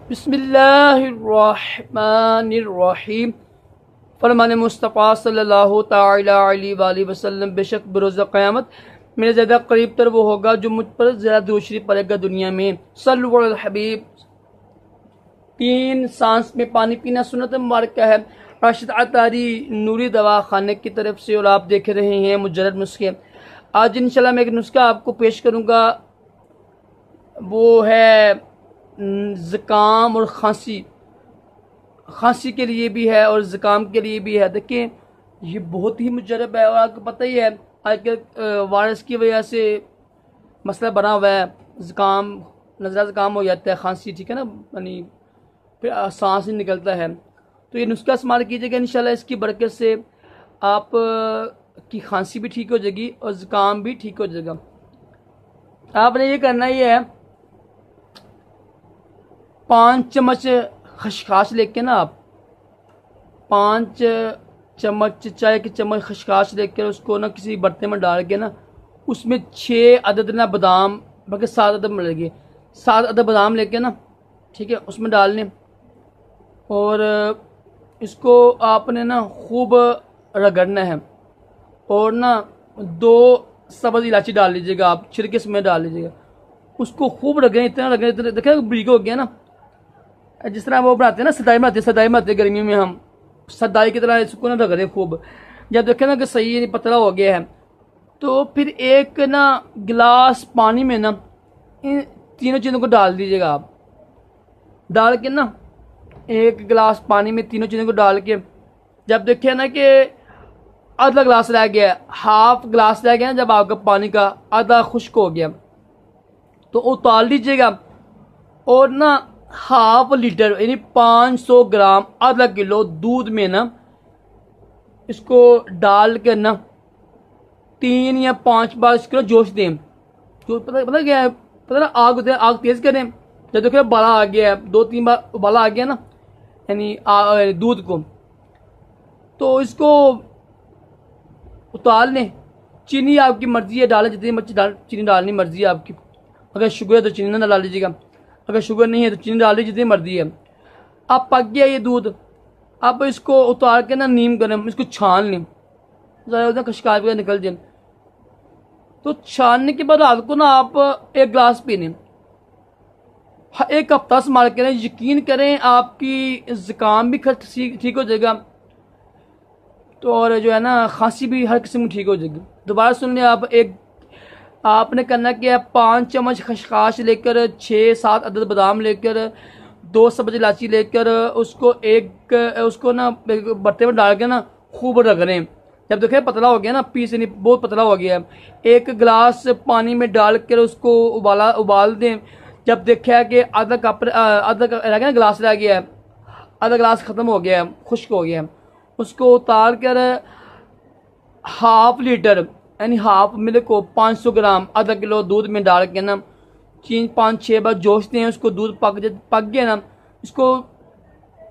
बिस्मिल्लाहिर्रहमानिर्रहीम। फरमान मुस्तफ़ा सल्लल्लाहु तआला अलैहि वसल्लम, बेशक बरोज़ क़यामत मेरे ज़्यादा करीब तर वो होगा जो मुझ पर ज़्यादा दुरूद शरीफ पढ़ेगा दुनिया में। सल्लु अलल हबीब। 3 सांस में पानी पीना सुन्नत मुबारक है। राशिद अतारी नूरी दवा खाने की तरफ से, और आप देख रहे हैं मुजर्रद नुस्खे। आज इंशाल्लाह मैं एक नुस्खा आपको पेश करूँगा, वो है ज़ुकाम और खांसी के लिए भी है और ज़ुकाम के लिए भी है। देखिए ये बहुत ही मुजर्रब है, और आपको पता ही है आजकल वायरस की वजह से मसला बना हुआ है। ज़ुकाम, नज़ला ज़ुकाम हो जाता है, खांसी, ठीक है ना, यानी फिर सांस नहीं निकलता है। तो ये नुस्खा इस्तेमाल कीजिएगा, इंशाल्लाह इसकी बरकत से आप की खांसी भी ठीक हो जाएगी और ज़ुकाम भी ठीक हो जाएगा। आपने ये करना ही है, 5 चम्मच खसखस लेके ना, आप 5 चम्मच चाय की चम्मच खसखस लेकर उसको ना किसी बर्तन में डाल के ना, उसमें 6 अदद ना बादाम, बल्कि 7 अदद मिलेगी, 7 अदद बादाम लेके ना, ठीक है, उसमें डाल लें। और इसको आपने ना खूब रगड़ना है, और ना 2 सब्ज़ इलायची डाल लीजिएगा, आप छिलके इसमें डाल लीजिएगा। उसको खूब रगड़ें, इतना रगड़ें, देखें ब्रीक हो गया ना, जिस तरह वो बनाते हैं ना, सदाई बनाते हैं गर्मियों में, हम सदाई की तरह इसको ना रगड़ें खूब। जब देखें ना कि सही नहीं, पतला हो गया है, तो फिर एक ना गिलास पानी में ना इन तीनों चीज़ों को डाल दीजिएगा। आप डाल के ना, एक गिलास पानी में तीनों चीज़ों को डाल के, जब देखें ना कि आधा गिलास रह गया, हाफ गिलास रह गया ना, जब आपका पानी का आधा खुश्क हो गया तो उतार लीजिएगा, और ना हाफ लीटर यानी 500 ग्राम, आधा किलो दूध में ना इसको डाल के ना 3 या 5 बार इसको जोश दें। तो पता क्या है, पता ना, आग तेज करें। जब देखो उबाला आ गया है, 2-3 बार उबाला आ गया ना, यानी दूध को, तो इसको उतार लें। चीनी आपकी मर्जी है, डालें जितनी मर्जी चीनी डालनी मर्जी है आपकी। अगर शुगर है तो चीनी ना डाल लीजिएगा, अगर शुगर नहीं है तो चीनी डाल लीजिए जितनी मर्जी है। अब पक गया ये दूध, अब इसको उतार के ना नीम गरम इसको छान लें, ज़्यादा खशकाश वगैरह निकल जाए। तो छानने के बाद रात को ना आप 1 गिलास पी लें, 1 हफ्ता इस्तेमाल करें। यकीन करें आपकी ज़ुकाम भी ठीक हो जाएगा, तो और जो है ना खांसी भी हर किस्म ठीक हो जाएगी। दोबारा सुन लें आप, आपने करना क्या है, 5 चम्मच खसखस लेकर, 6-7 अदद बादाम लेकर, 2 सब्ज़ इलायची लेकर उसको ना बर्तन में डाल के ना खूब रगड़ें। जब देखें पतला हो गया ना, पीस नहीं बहुत पतला हो गया है, 1 गिलास पानी में डाल कर उसको उबाल दें। जब देखा कि आधा रह गया ना, गिलास रह गया है, आधा गिलास ख़त्म हो गया है, खुश्क हो गया है, उसको उतार कर हाफ लीटर यानी हाफ मिल्क को 500 ग्राम आधा किलो दूध में डाल के ना 5-6 बार जोशते हैं। उसको दूध पक गया ना, इसको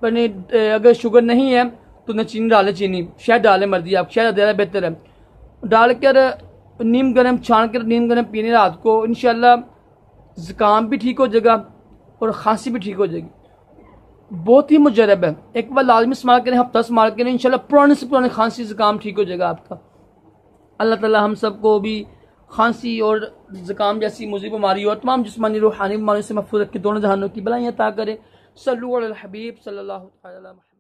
अगर शुगर नहीं है तो न चीनी डालें, चीनी शायद डालें, मर्जी आप, शायद ज़्यादा बेहतर है। डालकर नीम गर्म छान कर नीम गर्म पीने रात को, इंशाल्लाह ज़ुकाम भी ठीक हो जाएगा और खांसी भी ठीक हो जाएगी। बहुत ही मुजर्रब है, एक बार लाजमी इस्तेमाल करें, हफ्ता इस्तेमाल करें, इंशाल्लाह पुराने से पुराने खांसी ज़ुकाम ठीक हो जाएगा आपका। अल्लाह ताला हम सबको भी खांसी और ज़ुकाम जैसी मुज़ीब बीमारी और तमाम जिस्मानी रूहानी बीमारियों से महफूज रखे, दोनों जहानों की भलाइयाँ अता करे। सल्लु अलल हबीब सल्लल्लाहु अलैहि वसल्लम।